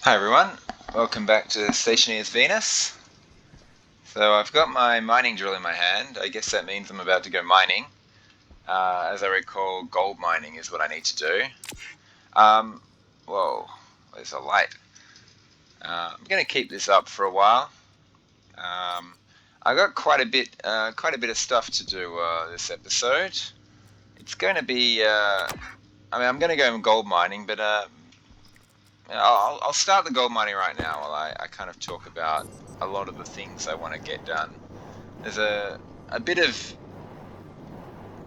Hi everyone, welcome back to Stationeers Venus. So I've got my mining drill in my hand. I guess that means I'm about to go mining. As I recall, gold mining is what I need to do. Whoa, there's a light. I'm going to keep this up for a while. I got quite a bit of stuff to do this episode. It's going to be, I'm going to go gold mining, but I'll start the gold mining right now while I kind of talk about a lot of the things I want to get done. There's a bit of,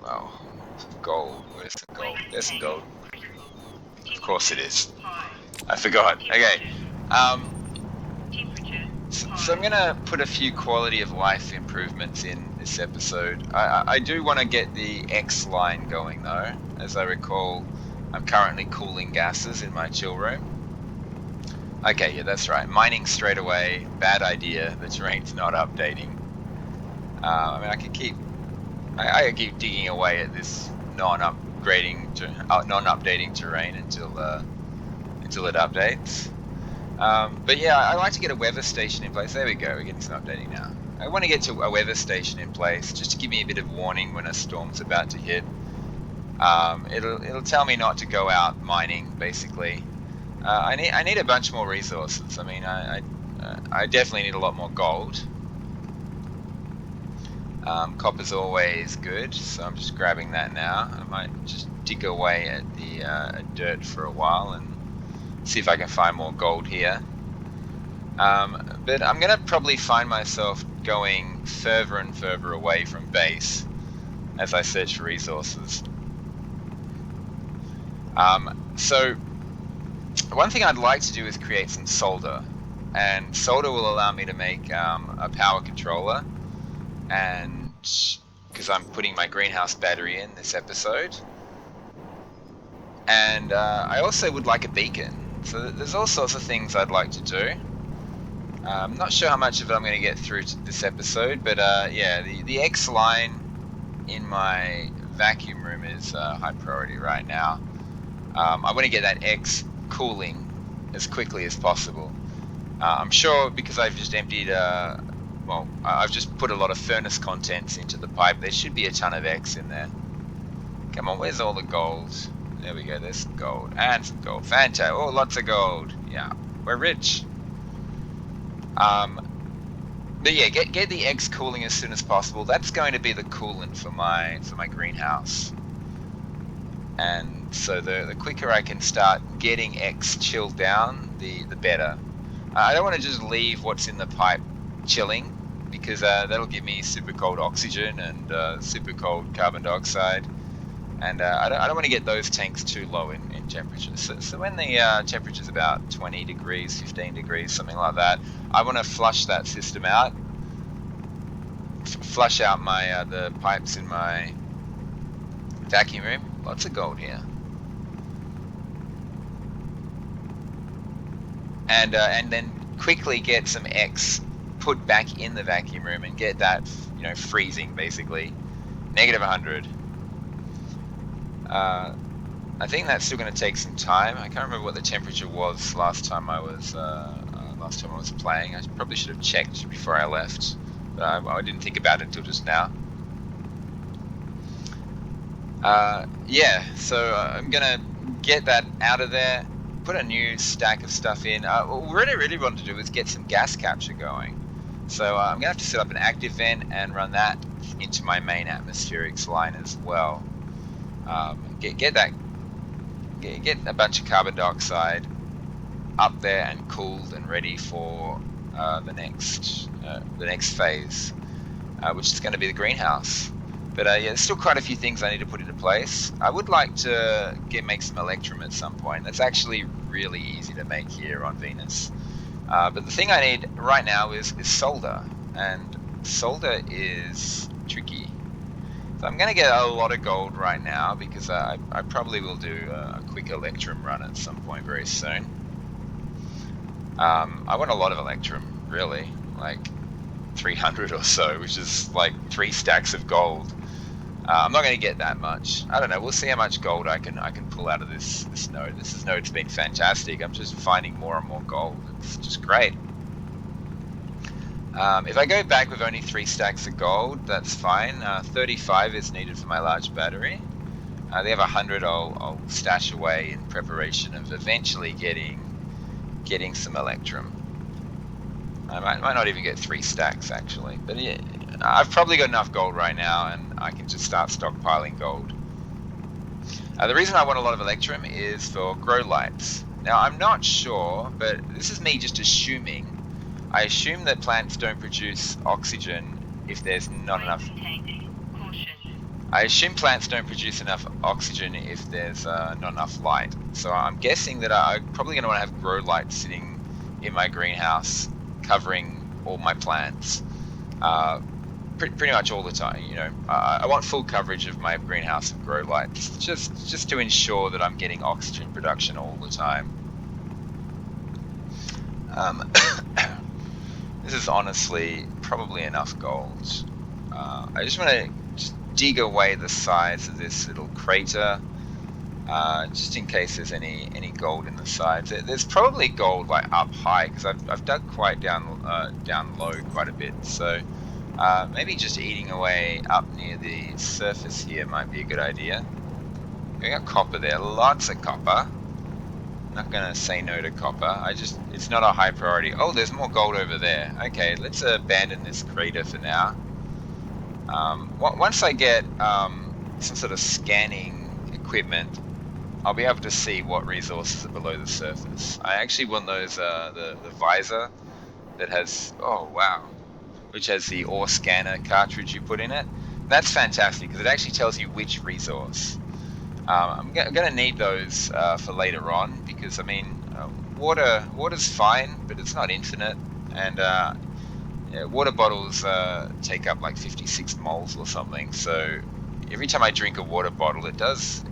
well, gold. Where's some gold? There's some gold. Of course it is. I forgot. Okay. Um, so I'm going to put a few quality of life improvements in this episode. I do want to get the X line going though. As I recall, I'm currently cooling gases in my chill room. Okay, yeah, that's right. Mining straight away, bad idea. The terrain's not updating. I could keep digging away at this non-updating terrain until it updates. But yeah, I like to get a weather station in place. There we go. We're getting some updating now. I want to get to a weather station in place just to give me a bit of warning when a storm's about to hit. It'll tell me not to go out mining, basically. I need a bunch more resources. I definitely need a lot more gold. Copper's always good, so I'm just grabbing that now. I might just dig away at the dirt for a while and see if I can find more gold here. But I'm going to probably find myself going further and further away from base as I search for resources. So one thing I'd like to do is create some solder, and solder will allow me to make a power controller, and because I'm putting my greenhouse battery in this episode, and I also would like a beacon. So there's all sorts of things I'd like to do. I'm not sure how much of it I'm going to get through to this episode, but yeah, the X line in my vacuum room is high priority right now. I want to get that X cooling as quickly as possible. I'm sure because I've just emptied, I've just put a lot of furnace contents into the pipe. There should be a ton of X in there. Come on, where's all the gold? There we go, there's some gold. And some gold. Fantastic. Oh, lots of gold. Yeah, we're rich. But yeah, get the X cooling as soon as possible. That's going to be the coolant for my greenhouse. And so the quicker I can start getting X chilled down, the better. I don't want to just leave what's in the pipe chilling, because that'll give me super cold oxygen and super cold carbon dioxide. And I don't want to get those tanks too low in temperature. So when the temperature's about 20 degrees, 15 degrees, something like that, I want to flush that system out. Flush out my the pipes in my vacuum room. Lots of gold here. And then quickly get some X put back in the vacuum room and get that, freezing, basically. Negative 100. I think that's still going to take some time. I can't remember what the temperature was last time I was playing. I probably should have checked before I left, but I didn't think about it until just now. Yeah, so I'm gonna get that out of there, put a new stack of stuff in. What I really want to do is get some gas capture going. So I'm gonna have to set up an active vent and run that into my main atmospherics line as well. Get a bunch of carbon dioxide up there and cooled and ready for the next phase, which is going to be the greenhouse. But yeah, there's still quite a few things I need to put into place. I would like to make some electrum at some point. That's actually really easy to make here on Venus. But the thing I need right now is solder, and solder is tricky. So I'm going to get a lot of gold right now because I probably will do a quick electrum run at some point very soon. I want a lot of electrum, really, like 300 or so, which is like 3 stacks of gold. I'm not going to get that much. I don't know. We'll see how much gold I can pull out of this node. This node's been fantastic. I'm just finding more and more gold. It's just great. If I go back with only 3 stacks of gold, that's fine. 35 is needed for my large battery. They have 100 I'll stash away in preparation of eventually getting some electrum. I might not even get 3 stacks actually, but yeah, I've probably got enough gold right now, and I can just start stockpiling gold. The reason I want a lot of electrum is for grow lights. Now I'm not sure, but this is me just assuming. I assume that plants don't produce oxygen if there's not enough. I assume plants don't produce enough oxygen if there's not enough light. So I'm guessing that I'm probably going to want to have grow lights sitting in my greenhouse, covering all my plants, pretty much all the time. You know, I want full coverage of my greenhouse with grow lights, just to ensure that I'm getting oxygen production all the time. This is honestly probably enough gold. I just want to dig away the sides of this little crater, just in case there's any gold in the sides. There's probably gold like up high, because I've dug quite down low quite a bit. So maybe just eating away up near the surface here might be a good idea. We got copper there, lots of copper. Not gonna say no to copper. It's not a high priority. Oh, there's more gold over there. Okay, let's abandon this crater for now. Once I get some sort of scanning equipment, I'll be able to see what resources are below the surface. I actually want those the visor that has, oh wow, which has the ore scanner cartridge you put in it. That's fantastic because it actually tells you which resource. I'm going to need those for later on, because I mean, water's fine, but it's not infinite, and water bottles take up like 56 moles or something. So every time I drink a water bottle, it does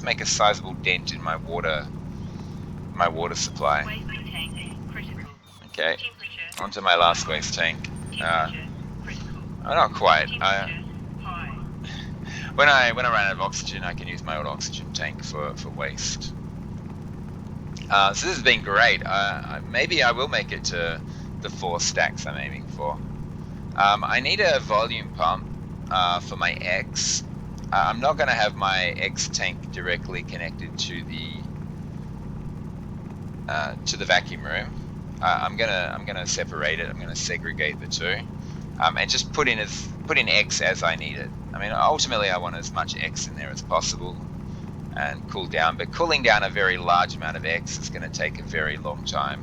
make a sizable dent in my water supply. Okay, onto my last waste tank. Not quite. When I run out of oxygen, I can use my old oxygen tank for waste. So this has been great. Maybe I will make it to the 4 stacks I'm aiming for. I need a volume pump for my X. I'm not going to have my X tank directly connected to the vacuum room. I'm gonna separate it. I'm gonna segregate the two, and just put in X as I need it. I mean, ultimately, I want as much X in there as possible, and cool down. But cooling down a very large amount of X is going to take a very long time.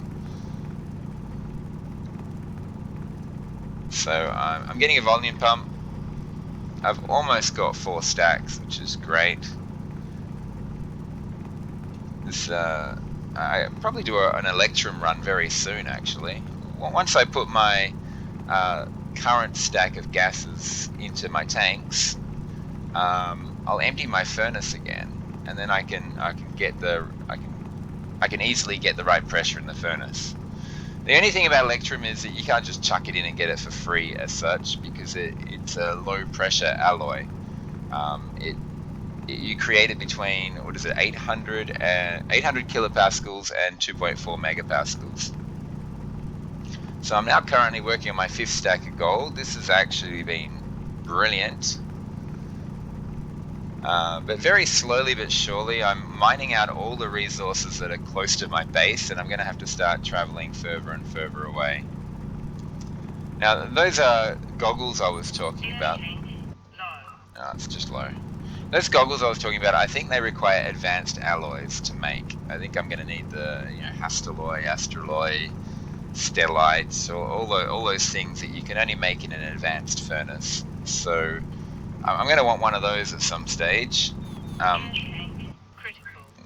So I'm getting a volume pump. I've almost got 4 stacks, which is great. This I probably do an electrum run very soon, actually. Once I put my current stack of gases into my tanks, I'll empty my furnace again, and then I can easily get the right pressure in the furnace. The only thing about electrum is that you can't just chuck it in and get it for free as such, because it's a low pressure alloy. You create it between, what is it, 800 kilopascals and 2.4 megapascals. So I'm now currently working on my 5th stack of gold. This has actually been brilliant. But very slowly but surely, I'm mining out all the resources that are close to my base, and I'm going to have to start traveling further and further away. Now, those are goggles I was talking about. No, it's just low. Those goggles I was talking about, I think they require advanced alloys to make. I think I'm going to need the Hastelloy, Astraloy, Stellite, or all those things that you can only make in an advanced furnace. So I'm going to want one of those at some stage. Yeah,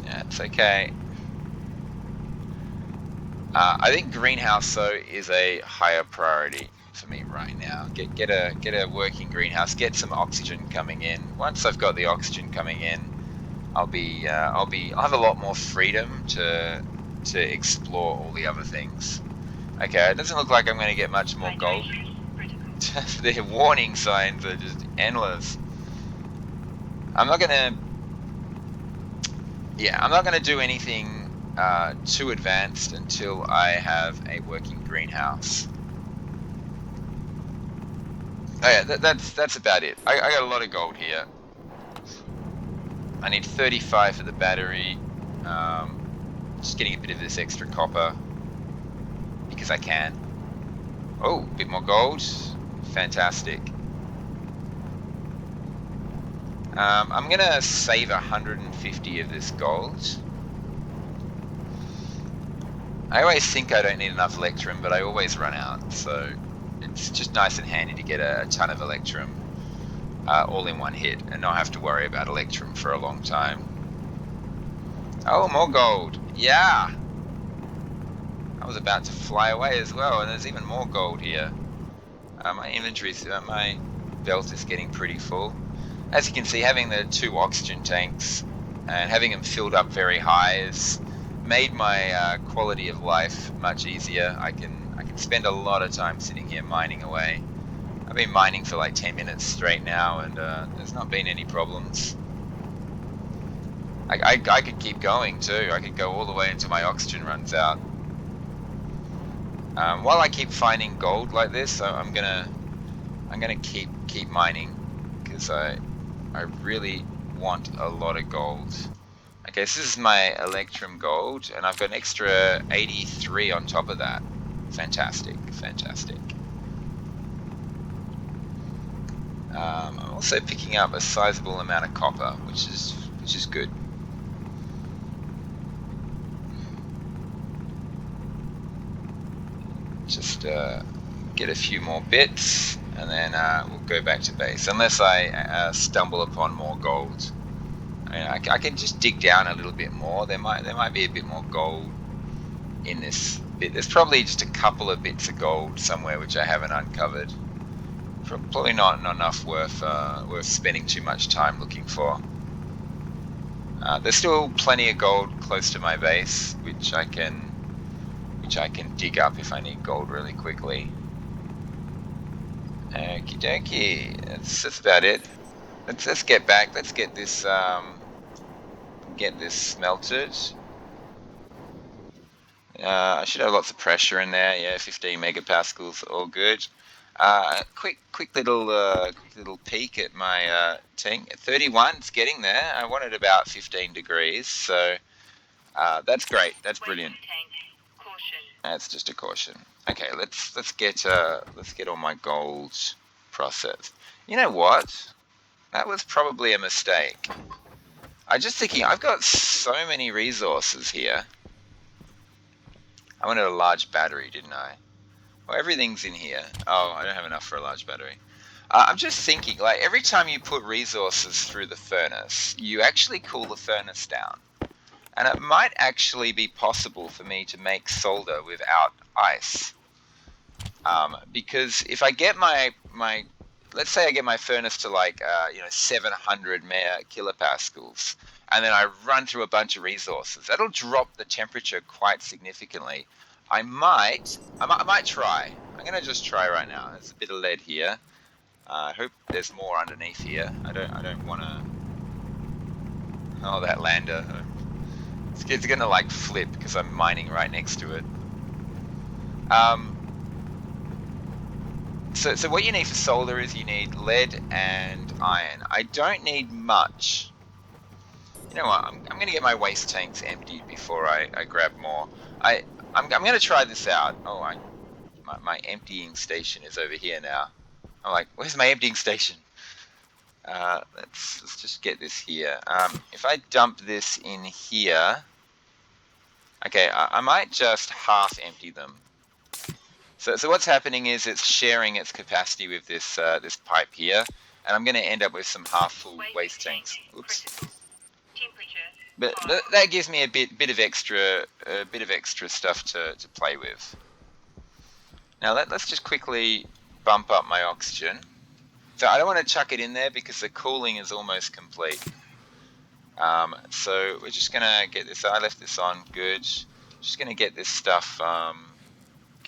it's okay. I think greenhouse though is a higher priority for me right now. Get a working greenhouse. Get some oxygen coming in. Once I've got the oxygen coming in, I'll have a lot more freedom to explore all the other things. Okay, it doesn't look like I'm going to get much more gold. The warning signs are just endless. I'm not gonna do anything too advanced until I have a working greenhouse. Oh yeah, that's about it. I got a lot of gold here. I need 35 for the battery. Just getting a bit of this extra copper because I can. Oh, a bit more gold. Fantastic. I'm gonna save 150 of this gold. I always think I don't need enough electrum, but I always run out. So it's just nice and handy to get a ton of electrum all in one hit and not have to worry about electrum for a long time. Oh, more gold. Yeah. I was about to fly away as well, and there's even more gold here. My belt is getting pretty full. As you can see, having the 2 oxygen tanks and having them filled up very high has made my quality of life much easier. I can spend a lot of time sitting here mining away. I've been mining for like 10 minutes straight now, and there's not been any problems. I could keep going too. I could go all the way until my oxygen runs out. While I keep finding gold like this, I'm gonna keep mining because I really want a lot of gold. Okay, so this is my electrum gold, and I've got an extra 83 on top of that. Fantastic, fantastic. I'm also picking up a sizable amount of copper, which is good. Just get a few more bits, and then we'll go back to base. Unless I stumble upon more gold. I mean, I can just dig down a little bit more. There might be a bit more gold in this bit. There's probably just a couple of bits of gold somewhere which I haven't uncovered. Probably not enough worth spending too much time looking for. There's still plenty of gold close to my base, which I can dig up if I need gold really quickly. Okie dokie. That's about it. Let's get back. Let's get this smelted. I should have lots of pressure in there. Yeah, 15 megapascals, all good. Quick little peek at my tank. 31, it's getting there. I wanted about 15 degrees, so that's great. That's brilliant. That's just a caution. Okay, let's get all my gold processed. You know what? That was probably a mistake. I'm just thinking, I've got so many resources here. I wanted a large battery, didn't I? Well, everything's in here. Oh, I don't have enough for a large battery. I'm just thinking, like, every time you put resources through the furnace, you actually cool the furnace down. And it might actually be possible for me to make solder without ice. Because if I get let's say I get my furnace to like 700 kilopascals, and then I run through a bunch of resources, that'll drop the temperature quite significantly. I might try. I'm gonna just try right now. There's a bit of lead here. I hope there's more underneath here. I don't want to. Oh, that lander. It's gonna like flip because I'm mining right next to it. So what you need for solder is you need lead and iron. I don't need much. You know what? I'm going to get my waste tanks emptied before I grab more. I'm going to try this out. Oh, my emptying station is over here now. I'm like, where's my emptying station? Let's just get this here. If I dump this in here, okay, I might just half empty them. So what's happening is it's sharing its capacity with this this pipe here, and I'm going to end up with some half full waste tanks. Oops. But that gives me a bit of extra stuff to play with. Now let's just quickly bump up my oxygen. So I don't want to chuck it in there because the cooling is almost complete. So we're just going to get this. I left this on good. Just going to get this stuff.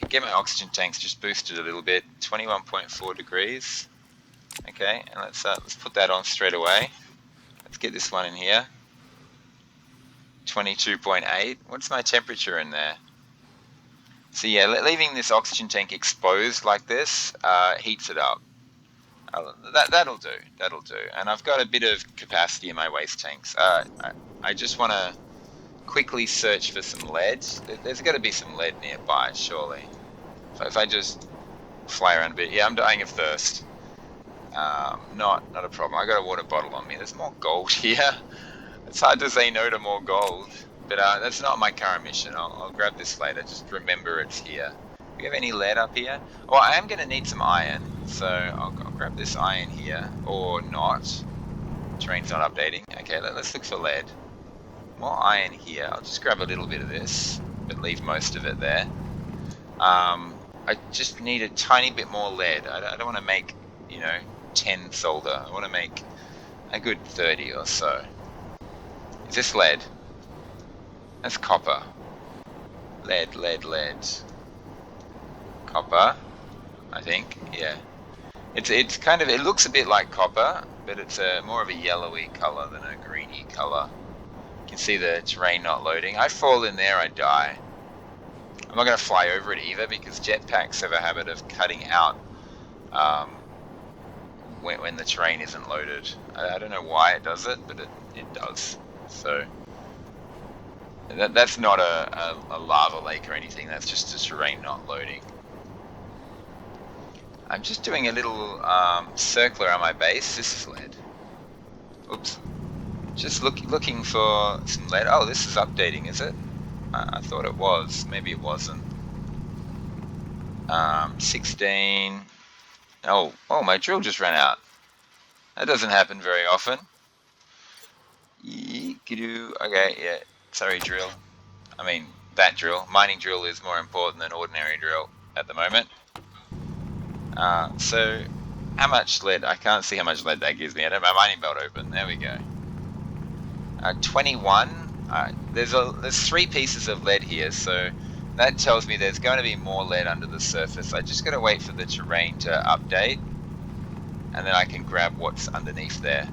Get my oxygen tanks just boosted a little bit. 21.4 degrees. Okay, and let's put that on straight away. get this one in here. 22.8. What's my temperature in there? So yeah, leaving this oxygen tank exposed like this heats it up. That'll do. That'll do. And I've got a bit of capacity in my waste tanks. I just want to quickly search for some lead. There's got to be some lead nearby, surely. So if I just fly around a bit, yeah, I'm dying of thirst. Not a problem. I got a water bottle on me. There's more gold here. It's hard to say no to more gold, but that's not my current mission. I'll grab this later. Just remember it's here. Do we have any lead up here? Well, I am going to need some iron, so I'll grab this iron here, or not. Terrain's not updating. Okay, let's look for lead. More iron here. I'll just grab a little bit of this, but leave most of it there. I just need a tiny bit more lead. I don't want to make, 10 solder. I want to make a good 30 or so. Is this lead? That's copper. Lead. Copper, I think, yeah. It's kind of, it looks a bit like copper, but it's more of a yellowy color than a greeny color. You can see the terrain not loading. I fall in there, I die. I'm not going to fly over it either because jetpacks have a habit of cutting out when the terrain isn't loaded. I don't know why it does it, but it does. So that's not a lava lake or anything. That's just a terrain not loading. I'm just doing a little circle around my base. This is lead. Oops. Just looking for some lead. Oh, this is updating, is it? I thought it was. Maybe it wasn't. 16. Oh, my drill just ran out. That doesn't happen very often. Okay, yeah. Sorry, drill. I mean, that drill. Mining drill is more important than ordinary drill at the moment. So, how much lead? I can't see how much lead that gives me. I don't have my mining belt open. There we go. 21. There's 3 pieces of lead here, so that tells me there's going to be more lead under the surface. I just got to wait for the terrain to update, and then I can grab what's underneath there.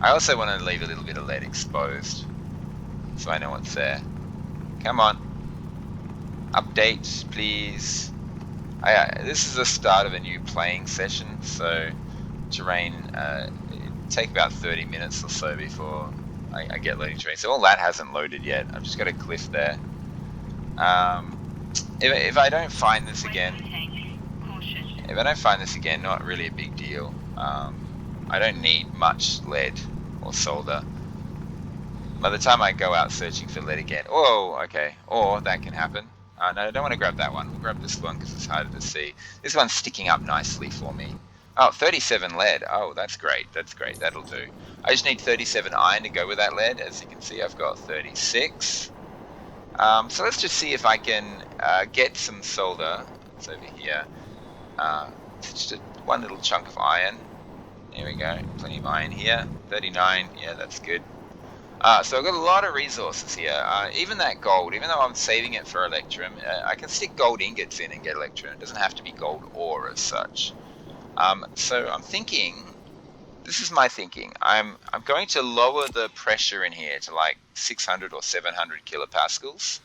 I also want to leave a little bit of lead exposed, so I know what's there. Come on. Update, please. This is the start of a new playing session, so terrain, it'll take about 30 minutes or so before I get loading terrain. So all that hasn't loaded yet. I've just got a cliff there. If I don't find this again, not really a big deal. I don't need much lead or solder. By the time I go out searching for lead again, okay, or that can happen. No, I don't want to grab that one. We'll grab this one because it's harder to see. This one's sticking up nicely for me. Oh, 37 lead. Oh, that's great. That'll do. I just need 37 iron to go with that lead. As you can see, I've got 36. So let's just see if I can get some solder. It's over here. Just one little chunk of iron. There we go. Plenty of iron here. 39. Yeah, that's good. So I've got a lot of resources here. Even that gold, even though I'm saving it for Electrum, I can stick gold ingots in and get Electrum. It doesn't have to be gold ore as such. So I'm thinking, this is my thinking. I'm going to lower the pressure in here to like 600 or 700 kilopascals.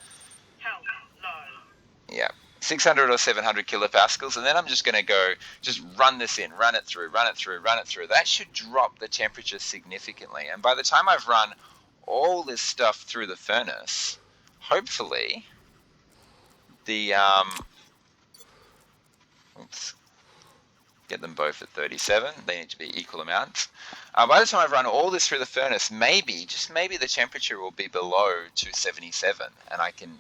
Yeah, 600 or 700 kilopascals, and then I'm just going to just run this in, run it through. That should drop the temperature significantly. And by the time I've run all this stuff through the furnace, hopefully the get them both at 37. They need to be equal amounts. By the time I've run all this through the furnace, just maybe the temperature will be below 277, and I can,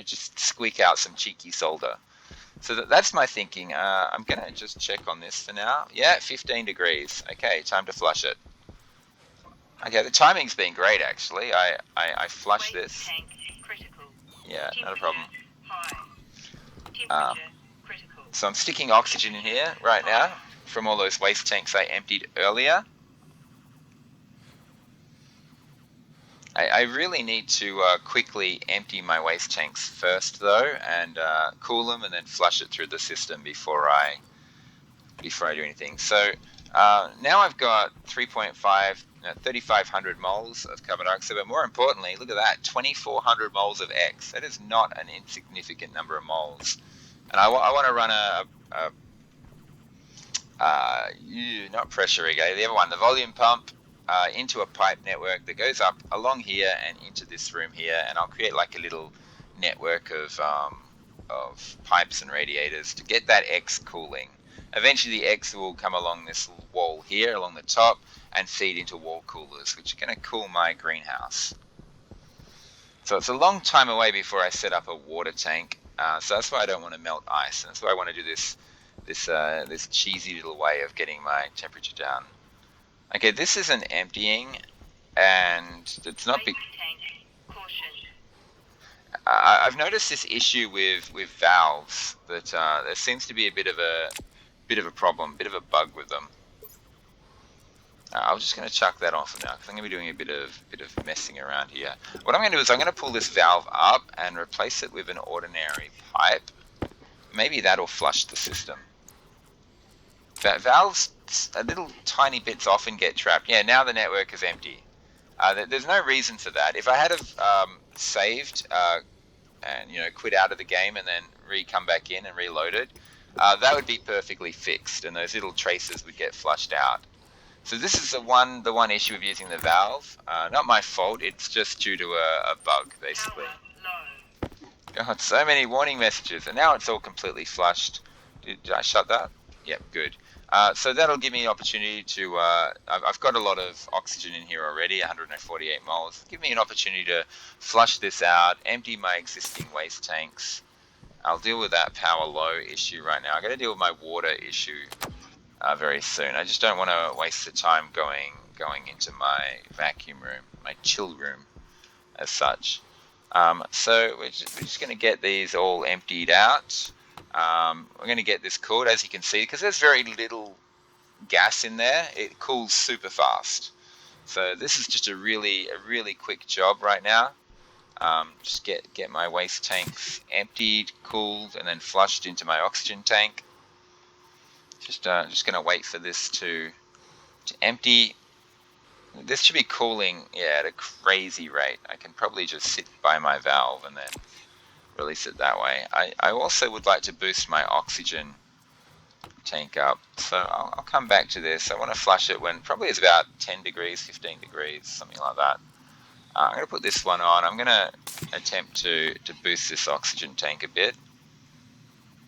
just squeak out some cheeky solder. So that's my thinking. I'm going to just check on this for now. Yeah, 15 degrees. Okay, time to flush it. Okay, the timing's been great, actually. I flushed this. Yeah, not a problem. So I'm sticking oxygen in here right now from all those waste tanks I emptied earlier. I really need to quickly empty my waste tanks first, though, and cool them and then flush it through the system before I do anything. So now I've got 3.5 3,500 moles of carbon dioxide, but more importantly, look at that, 2,400 moles of X. That is not an insignificant number of moles. And I want to run not pressure regulator, the other one, the volume pump, into a pipe network that goes up along here and into this room here, and I'll create like a little network of pipes and radiators to get that X cooling. Eventually the X will come along this wall here along the top and feed into wall coolers, which are going to cool my greenhouse. So it's a long time away before I set up a water tank, so that's why I don't want to melt ice, and that's why I want to do this cheesy little way of getting my temperature down. Okay, this is an emptying, and it's not big. I've noticed this issue with valves that there seems to be a bit of a problem, bit of a bug with them. I'm just going to chuck that on for now because I'm going to be doing a bit of messing around here. What I'm going to do is I'm going to pull this valve up and replace it with an ordinary pipe. Maybe that'll flush the system. Valves, little tiny bits often get trapped. Yeah, now the network is empty. There's no reason for that. If I had saved and quit out of the game and then come back in and reloaded, that would be perfectly fixed, and those little traces would get flushed out. So this is the one issue of using the valve. Not my fault. It's just due to a bug, basically. God, so many warning messages, and now it's all completely flushed. Did I shut that? Yep, good. So that'll give me an opportunity to, I've got a lot of oxygen in here already, 148 moles. Give me an opportunity to flush this out, empty my existing waste tanks. I'll deal with that power low issue right now. I'm going to deal with my water issue very soon. I just don't want to waste the time going into my vacuum room, my chill room as such. So we're just going to get these all emptied out. We're going to get this cooled, as you can see, because there's very little gas in there. It cools super fast. So this is just a really quick job right now. Just get my waste tanks emptied, cooled, and then flushed into my oxygen tank. Just going to wait for this to empty. This should be cooling, at a crazy rate. I can probably just sit by my valve and then release it that way. I also would like to boost my oxygen tank up, so I'll come back to this. I want to flush it when probably it's about 10 degrees, 15 degrees, something like that. I'm going to put this one on. I'm going to attempt to boost this oxygen tank a bit.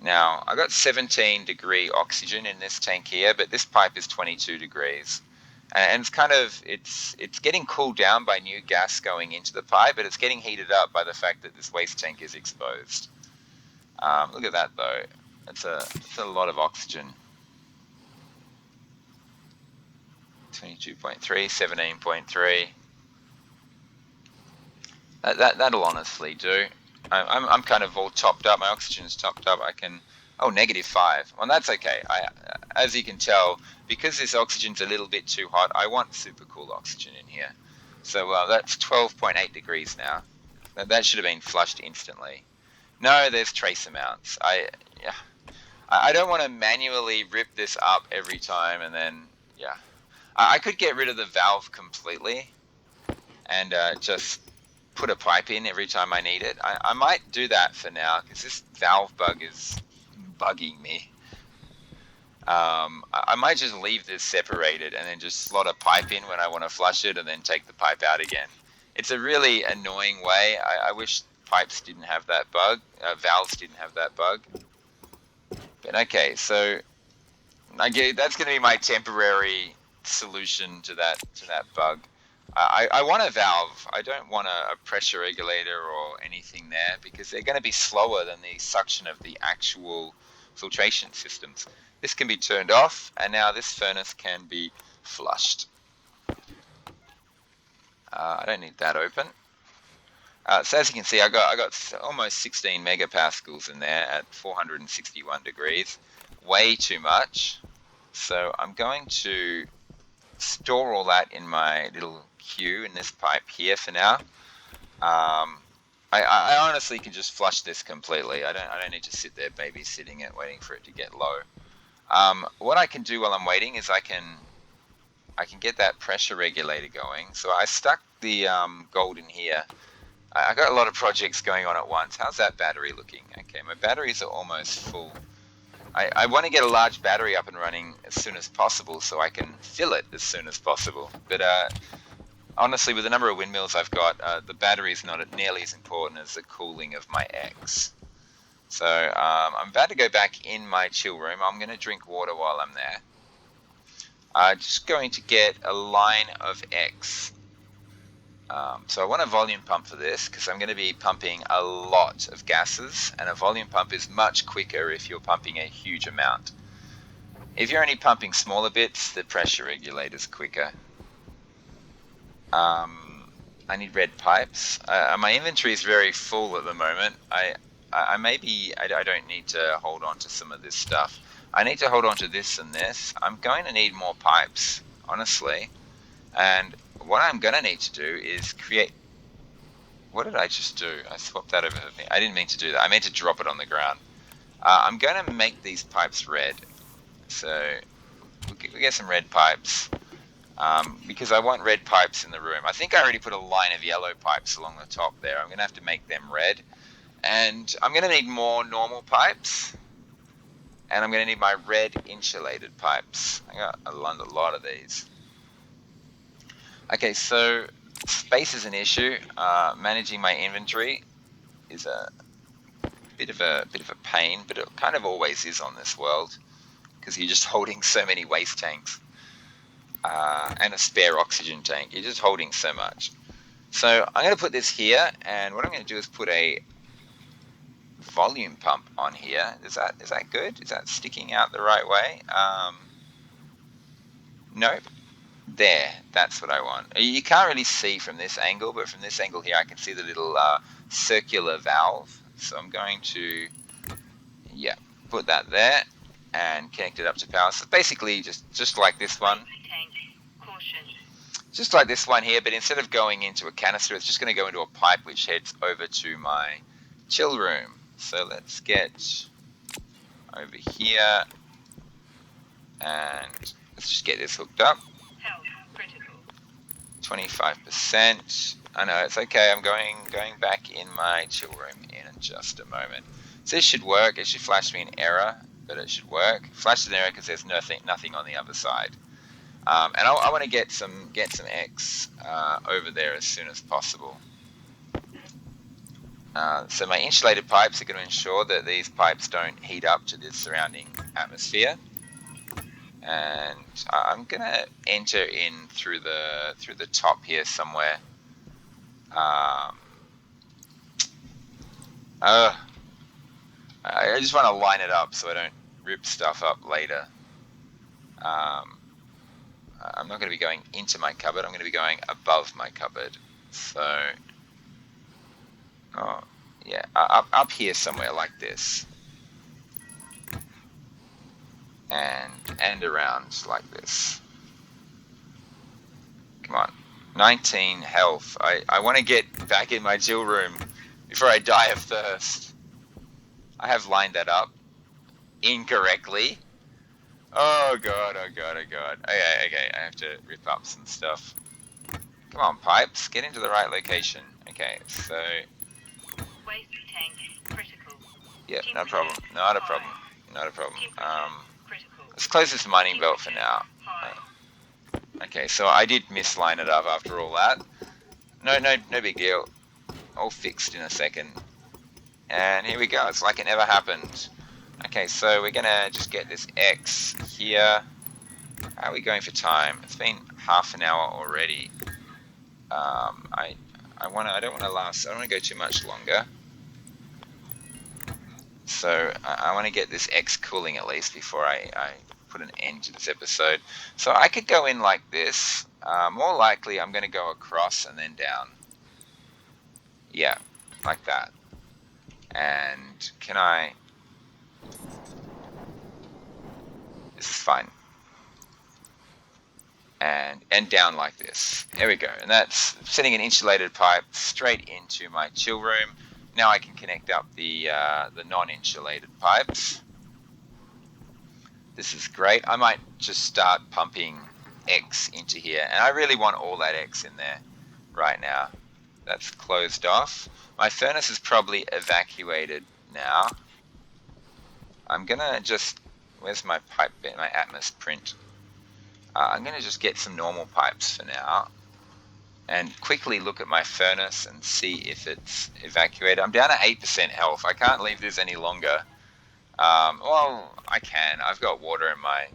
Now, I got 17 degree oxygen in this tank here, but this pipe is 22 degrees. And it's getting cooled down by new gas going into the pipe, but it's getting heated up by the fact that this waste tank is exposed. Look at that though. It's a lot of oxygen. 22.3, 17.3. That'll honestly do. I'm kind of all topped up. My oxygen's topped up. I can. Oh, -5. Well, that's okay. As you can tell, because this oxygen's a little bit too hot, I want super cool oxygen in here. So that's 12.8 degrees now. That should have been flushed instantly. No, there's trace amounts. I don't want to manually rip this up every time, and then I could get rid of the valve completely and just put a pipe in every time I need it. I might do that for now because this valve bug is bugging me. I might just leave this separated and then just slot a pipe in when I want to flush it and then take the pipe out again. It's a really annoying way. I wish pipes didn't have that bug, valves didn't have that bug. But okay, so that's going to be my temporary solution to that bug. I want a valve. I don't want a pressure regulator or anything there because they're going to be slower than the suction of the actual filtration systems. This can be turned off, and now this furnace can be flushed. I don't need that open. So as you can see, I got almost 16 megapascals in there at 461 degrees. Way too much. So I'm going to store all that in my little queue in this pipe here for now. I honestly can just flush this completely. I don't need to sit there babysitting it, waiting for it to get low. What I can do while I'm waiting is I can I can get that pressure regulator going. So I stuck the gold in here. I got a lot of projects going on at once. How's that battery looking? Okay, my batteries are almost full. I want to get a large battery up and running as soon as possible so I can fill it as soon as possible. But honestly, with the number of windmills I've got, the battery is not nearly as important as the cooling of my X. So I'm about to go back in my chill room. I'm going to drink water while I'm there. Just going to get a line of X. So I want a volume pump for this because I'm going to be pumping a lot of gases, and a volume pump is much quicker if you're pumping a huge amount. If you're only pumping smaller bits, the pressure regulator's quicker. I need red pipes. My inventory is very full at the moment. I don't need to hold on to some of this stuff. I need to hold on to this and this. I'm going to need more pipes, honestly. And what I'm going to need to do is create... What did I just do? I swapped that over. I didn't mean to do that. I meant to drop it on the ground. I'm going to make these pipes red. So we get some red pipes. Because I want red pipes in the room. I think I already put a line of yellow pipes along the top there. I'm going to have to make them red. And I'm going to need more normal pipes. And I'm going to need my red insulated pipes. I got a lot of these. Okay, so space is an issue. Managing my inventory is a bit of a pain, but it kind of always is on this world because you're just holding so many waste tanks. And a spare oxygen tank. You're just holding so much. So I'm going to put this here, and what I'm going to do is put a volume pump on here. Is that good? Is that sticking out the right way? Nope. There, that's what I want. You can't really see from this angle, but from this angle here, I can see the little circular valve. So I'm going to, put that there and connect it up to power. So basically, just like this one. Just like this one here, but instead of going into a canister, it's just going to go into a pipe which heads over to my chill room. So let's get over here and let's just get this hooked up. 25%. I know, it's okay. I'm going back in my chill room in just a moment. So this should work. It should flash me an error, but it should work. Flash an error because there's nothing on the other side. And I want to get some X over there as soon as possible. So my insulated pipes are going to ensure that these pipes don't heat up to the surrounding atmosphere. And I'm going to enter in through the top here somewhere. I just want to line it up so I don't rip stuff up later. I'm not going to be going into my cupboard. I'm going to be going above my cupboard. So, up here somewhere like this, and around like this. Come on, 19 health. I want to get back in my chill room before I die of thirst. I have lined that up incorrectly. Oh god. Okay, I have to rip up some stuff. Come on, pipes, get into the right location. Okay, so... Waste tank critical. Yeah, no problem. Not a problem. Let's close this mining belt for now. Okay, so I did misline it up after all that. No big deal. All fixed in a second. And here we go, it's like it never happened. Okay, so we're gonna just get this X here. How are we going for time? It's been half an hour already. I don't want to go too much longer. So I want to get this X cooling at least before I put an end to this episode. So I could go in like this. More likely I'm going to go across and then down. Yeah, like that. And can I... This is fine. And down like this. There we go. And that's sending an insulated pipe straight into my chill room. Now I can connect up the non-insulated pipes. This is great. I might just start pumping X into here, and I really want all that X in there right now. That's closed off. My furnace is probably evacuated now. I'm gonna just, where's my pipe bit, my Atmos print? I'm gonna just get some normal pipes for now and quickly look at my furnace and see if it's evacuated. I'm down to 8% health. I can't leave this any longer. Well, I can. I've got water in my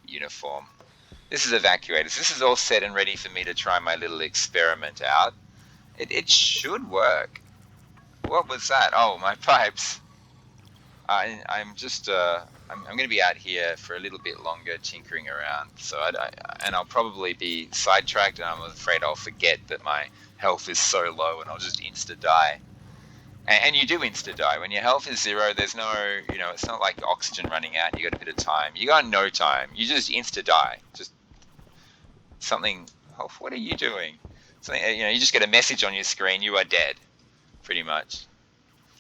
uniform. This is evacuated. This is all set and ready for me to try my little experiment out. It should work. What was that? Oh, my pipes. I'm just I'm going to be out here for a little bit longer, tinkering around. So and I'll probably be sidetracked, and I'm afraid I'll forget that my health is so low, and I'll just insta die. And you do insta die when your health is 0. There's no, it's not like oxygen running out. You got a bit of time. You got no time. You just insta die. Just something. Oh, what are you doing? Something. You just get a message on your screen. You are dead, pretty much.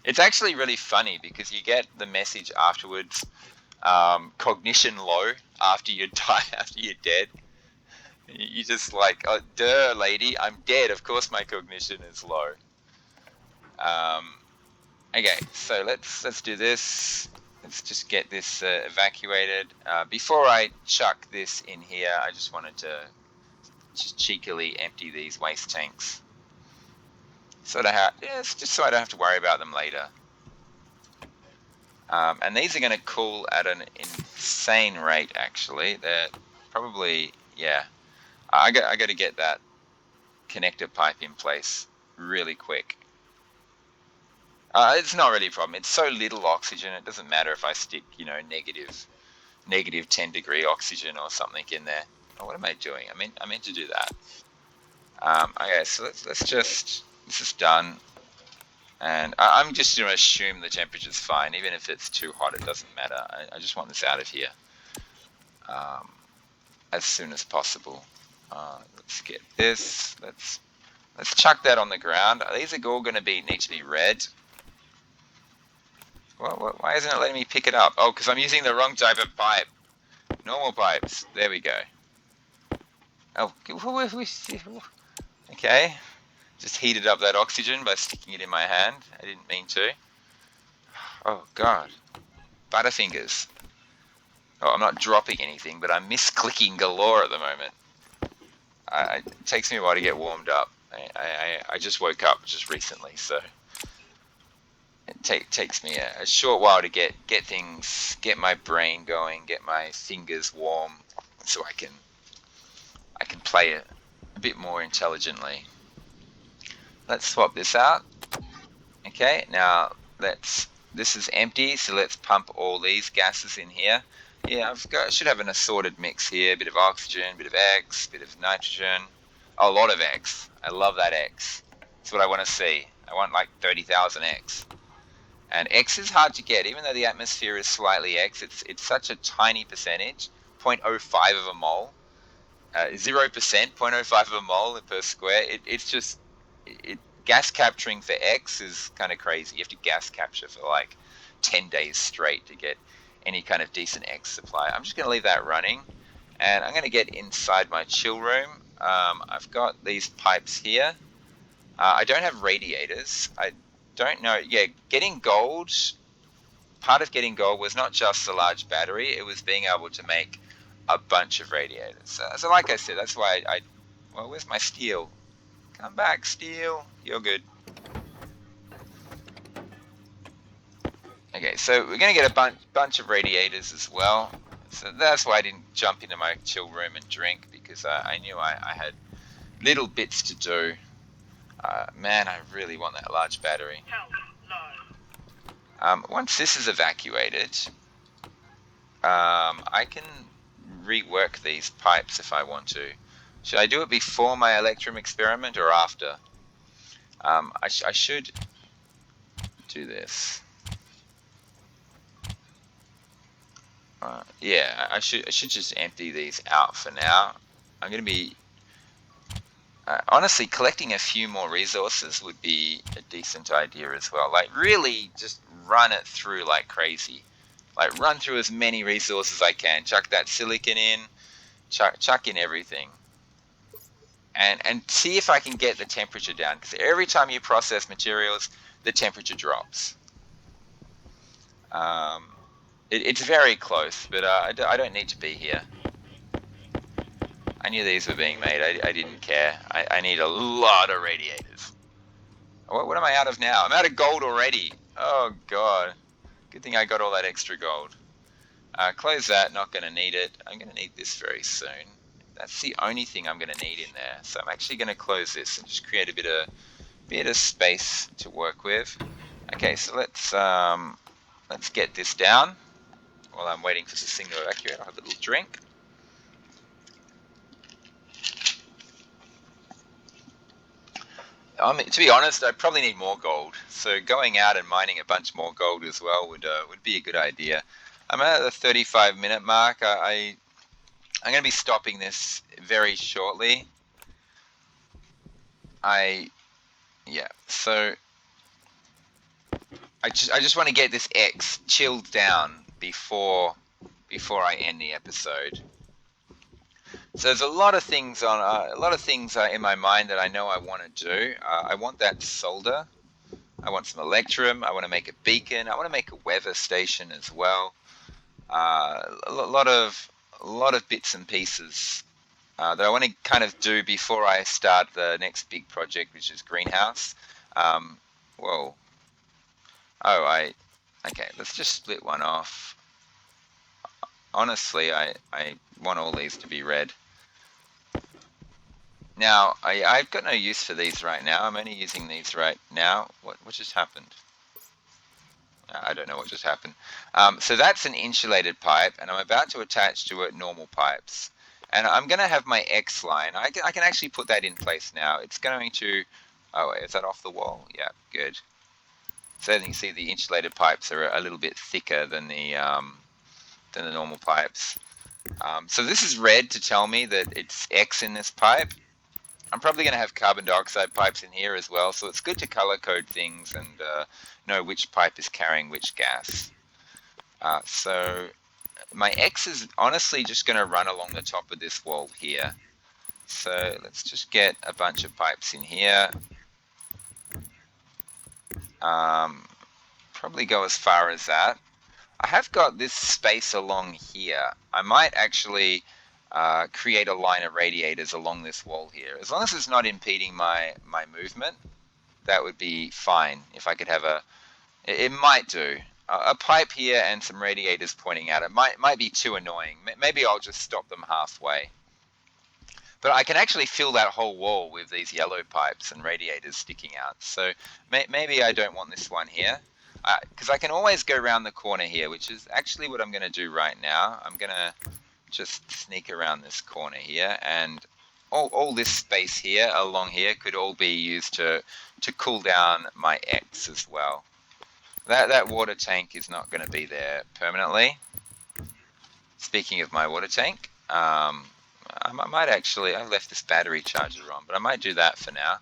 It's actually really funny because you get the message afterwards, cognition low after you die, after you're dead. You just like, oh, duh, lady, I'm dead. Of course my cognition is low. Okay, so let's do this. Let's just get this evacuated. Before I chuck this in here, I just wanted to just cheekily empty these waste tanks. It's just so I don't have to worry about them later. And these are going to cool at an insane rate, actually. They're probably, yeah. I got to get that connector pipe in place really quick. It's not really a problem. It's so little oxygen, it doesn't matter if I stick, negative 10 degree oxygen or something in there. Oh, what am I doing? I meant to do that. Okay, so let's just, this is done. And I'm just going to assume the temperature's fine. Even if it's too hot, it doesn't matter. I just want this out of here as soon as possible. Let's get this. Let's chuck that on the ground. These are all going to need to be red. Why isn't it letting me pick it up? Oh, because I'm using the wrong type of pipe. Normal pipes. There we go. Oh, okay. Just heated up that oxygen by sticking it in my hand. I didn't mean to. Oh, God. Butterfingers. Oh, I'm not dropping anything, but I'm misclicking galore at the moment. It takes me a while to get warmed up. I just woke up just recently, so it takes me a short while to get my brain going, get my fingers warm, so I can play it a bit more intelligently. Let's swap this out. Okay, now this is empty, so let's pump all these gases in here. Yeah, I should have an assorted mix here. A bit of oxygen, a bit of X, a bit of nitrogen. A lot of X. I love that X. That's what I want to see. I want like 30,000 X. And X is hard to get, even though the atmosphere is slightly X. It's such a tiny percentage, 0.05 of a mole. 0%, 0.05 of a mole per square. It's just gas capturing for X is kind of crazy. You have to gas capture for like 10 days straight to get any kind of decent X supply. I'm just going to leave that running, and I'm going to get inside my chill room. I've got these pipes here. I don't have radiators. I don't know. Yeah, getting gold, part of getting gold was not just a large battery, it was being able to make a bunch of radiators. So like I said, that's why well, where's my steel? Come back, steel. You're good. Okay, so we're going to get a bunch of radiators as well. So that's why I didn't jump into my chill room and drink, because I knew I had little bits to do. Man, I really want that large battery. Once this is evacuated, I can rework these pipes if I want to. Should I do it before my electrum experiment or after? I should do this. Yeah, I should just empty these out for now. I'm going to be honestly, collecting a few more resources would be a decent idea as well. Like, really just run it through like crazy. Like, run through as many resources as I can. Chuck that silicon in, chuck in everything, and see if I can get the temperature down. Because every time you process materials, the temperature drops. It's very close, but I don't need to be here. I knew these were being made. I didn't care. I need a lot of radiators. What am I out of now? I'm out of gold already. Oh, God. Good thing I got all that extra gold. Close that. Not going to need it. I'm going to need this very soon. That's the only thing I'm going to need in there. So I'm actually going to close this and just create a bit of space to work with. Okay, so let's get this down while I'm waiting for this thing to evacuate. I'll have a little drink. To be honest, I probably need more gold. So going out and mining a bunch more gold as well would be a good idea. I'm at the 35-minute mark. I'm going to be stopping this very shortly. Yeah. So I just want to get this X chilled down before I end the episode. So there's a lot of things in my mind that I know I want to do. I want that solder. I want some electrum. I want to make a beacon. I want to make a weather station as well. A lot of bits and pieces that I want to kind of do before I start the next big project, which is greenhouse. Whoa. Okay. Let's just split one off. Honestly, I want all these to be red. Now, I've got no use for these right now. I'm only using these right now. What just happened? I don't know what just happened. So that's an insulated pipe, and I'm about to attach to it normal pipes. And I'm going to have my X line. I can actually put that in place now. It's going to... Oh, wait, is that off the wall? Yeah, good. So you can see the insulated pipes are a little bit thicker than the normal pipes. So this is red to tell me that it's X in this pipe. I'm probably going to have carbon dioxide pipes in here as well, so it's good to color code things and know which pipe is carrying which gas. So my X is honestly just going to run along the top of this wall here. So let's just get a bunch of pipes in here. Probably go as far as that. I have got this space along here. I might actually create a line of radiators along this wall here. As long as it's not impeding my movement, that would be fine. If I could have it might do. A pipe here and some radiators pointing out. It might be too annoying. Maybe I'll just stop them halfway. But I can actually fill that whole wall with these yellow pipes and radiators sticking out. So maybe I don't want this one here. Because I can always go around the corner here, which is actually what I'm going to do right now. I'm going to just sneak around this corner here, and all this space here along here could all be used to cool down my X as well. That water tank is not going to be there permanently. Speaking of my water tank, I might actually, I left this battery charger on, but I might do that for now.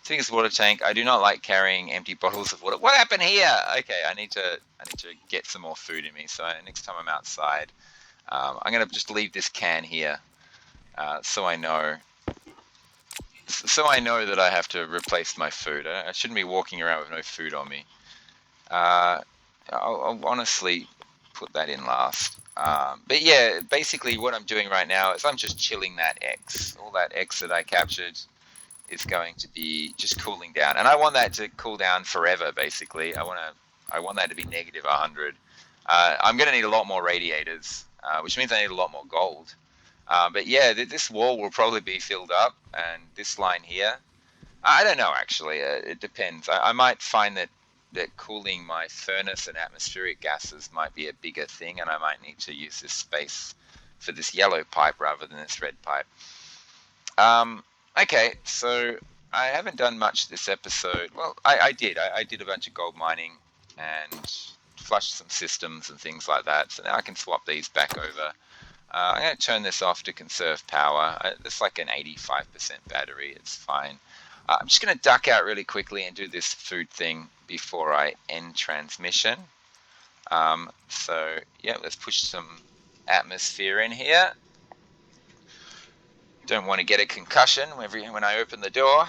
Speaking of water tank, I do not like carrying empty bottles of water. What happened here? Okay, I need to get some more food in me. So next time I'm outside, I'm gonna just leave this can here, so I know that I have to replace my food. I shouldn't be walking around with no food on me. I'll honestly put that in last. But yeah, basically what I'm doing right now is I'm just chilling that X. All that X that I captured is going to be just cooling down, and I want that to cool down forever. Basically, I want that to be negative 100. I'm going to need a lot more radiators, which means I need a lot more gold. But yeah, this wall will probably be filled up, and this line here, I don't know actually. It depends. I might find that cooling my furnace and atmospheric gases might be a bigger thing, and I might need to use this space for this yellow pipe rather than this red pipe. Okay, so I haven't done much this episode. Well, I did. I did a bunch of gold mining and flushed some systems and things like that. So now I can swap these back over. I'm going to turn this off to conserve power. It's like an 85% battery. It's fine. I'm just going to duck out really quickly and do this food thing before I end transmission. So yeah, let's push some atmosphere in here. Don't want to get a concussion when I open the door.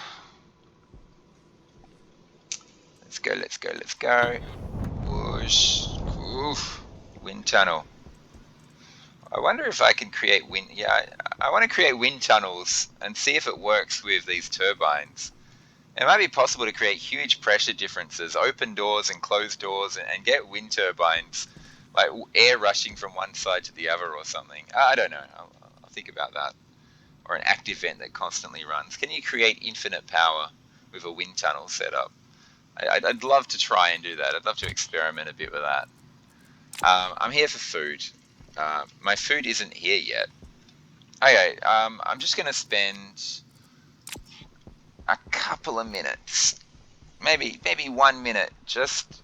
Let's go, let's go, let's go. Whoosh. Oof. Wind tunnel. I wonder if I can create wind. Yeah, I want to create wind tunnels and see if it works with these turbines. It might be possible to create huge pressure differences, open doors and closed doors, and get wind turbines, like air rushing from one side to the other or something. I don't know. I'll think about that. Or an active vent that constantly runs. Can you create infinite power with a wind tunnel setup? I'd love to try and do that. I'd love to experiment a bit with that. I'm here for food. My food isn't here yet. Okay, I'm just going to spend a couple of minutes, maybe 1 minute, just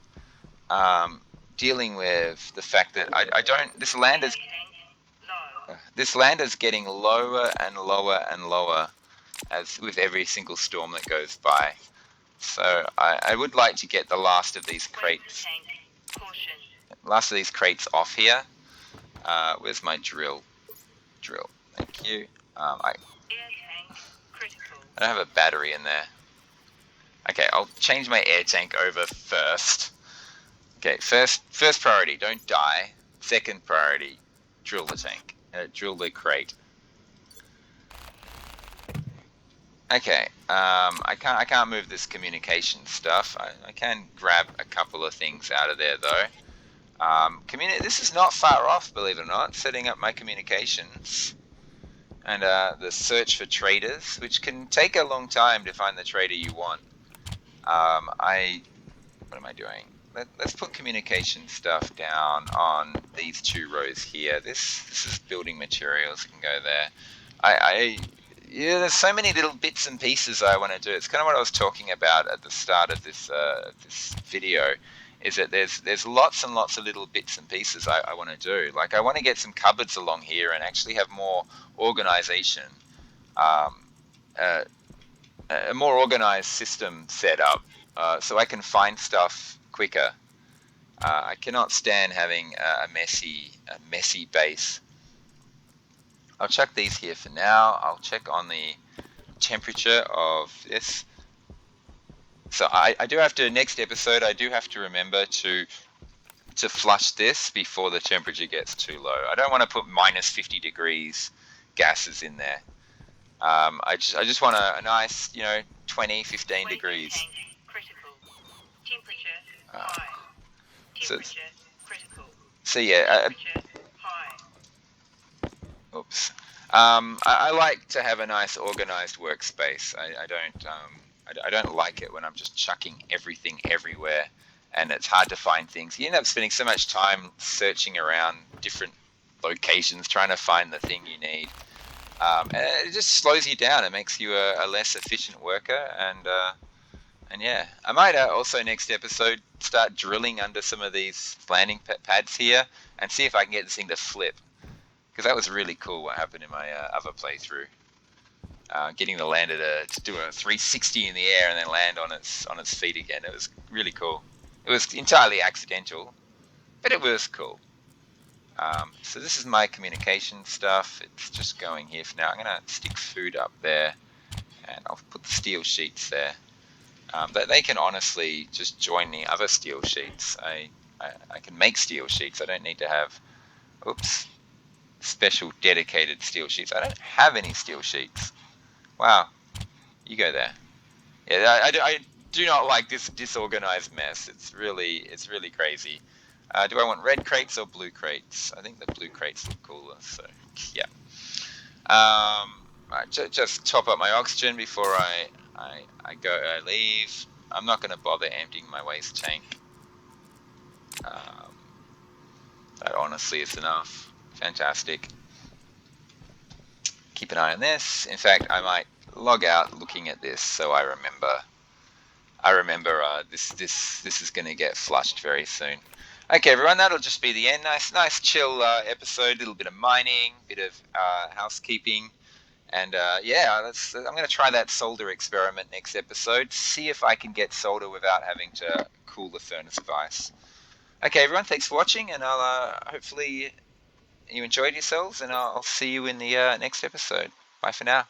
dealing with the fact that I don't. This land is getting lower and lower and lower as with every single storm that goes by. So I would like to get the last of these crates. Off here. Where's my drill? Thank you. I don't have a battery in there. Okay, I'll change my air tank over first. Okay, first priority, don't die. Second priority, drill the tank. Drill the crate. Okay, I can't move this communication stuff. I can grab a couple of things out of there though. This is not far off, believe it or not. Setting up my communications and the search for traders, which can take a long time to find the trader you want. What am I doing? Let's put communication stuff down on these 2 rows here. This is building materials. It can go there. Yeah, there's so many little bits and pieces I want to do. It's kind of what I was talking about at the start of this video. Is that there's lots and lots of little bits and pieces I want to do. Like I want to get some cupboards along here and actually have more organization, a more organized system set up, so I can find stuff quicker. I cannot stand having a messy base. I'll chuck these here for now. I'll check on the temperature of this. So I do have to, next episode, I do have to remember to flush this before the temperature gets too low. I don't want to put minus 50 degrees gases in there. I just want a nice, 20, 15 degrees. So yeah. Oops. I like to have a nice organized workspace. I don't like it when I'm just chucking everything everywhere and it's hard to find things. You end up spending so much time searching around different locations trying to find the thing you need. And it just slows you down. It makes you a less efficient worker. And yeah, I might also next episode start drilling under some of these landing pads here and see if I can get this thing to flip. Because that was really cool what happened in my other playthrough. Getting the lander to do a 360 in the air and then land on its feet again. It was really cool. It was entirely accidental, but it was cool. So this is my communication stuff. It's just going here for now. I'm going to stick food up there, and I'll put the steel sheets there. They can honestly just join the other steel sheets. I can make steel sheets. I don't need to have, special dedicated steel sheets. I don't have any steel sheets. Wow, you go there. Yeah, I do not like this disorganized mess. It's really crazy. Do I want red crates or blue crates? I think the blue crates look cooler. So yeah. Right, just top up my oxygen before I leave. I'm not going to bother emptying my waste tank. That honestly is enough. Fantastic. Keep an eye on this. In fact, I might log out looking at this so I remember. This is going to get flushed very soon. Okay, everyone, that'll just be the end. Nice chill episode. A little bit of mining, bit of housekeeping, and yeah, I'm going to try that solder experiment next episode. See if I can get solder without having to cool the furnace device. Okay, everyone, thanks for watching, and I'll hopefully you enjoyed yourselves, and I'll see you in the next episode. Bye for now.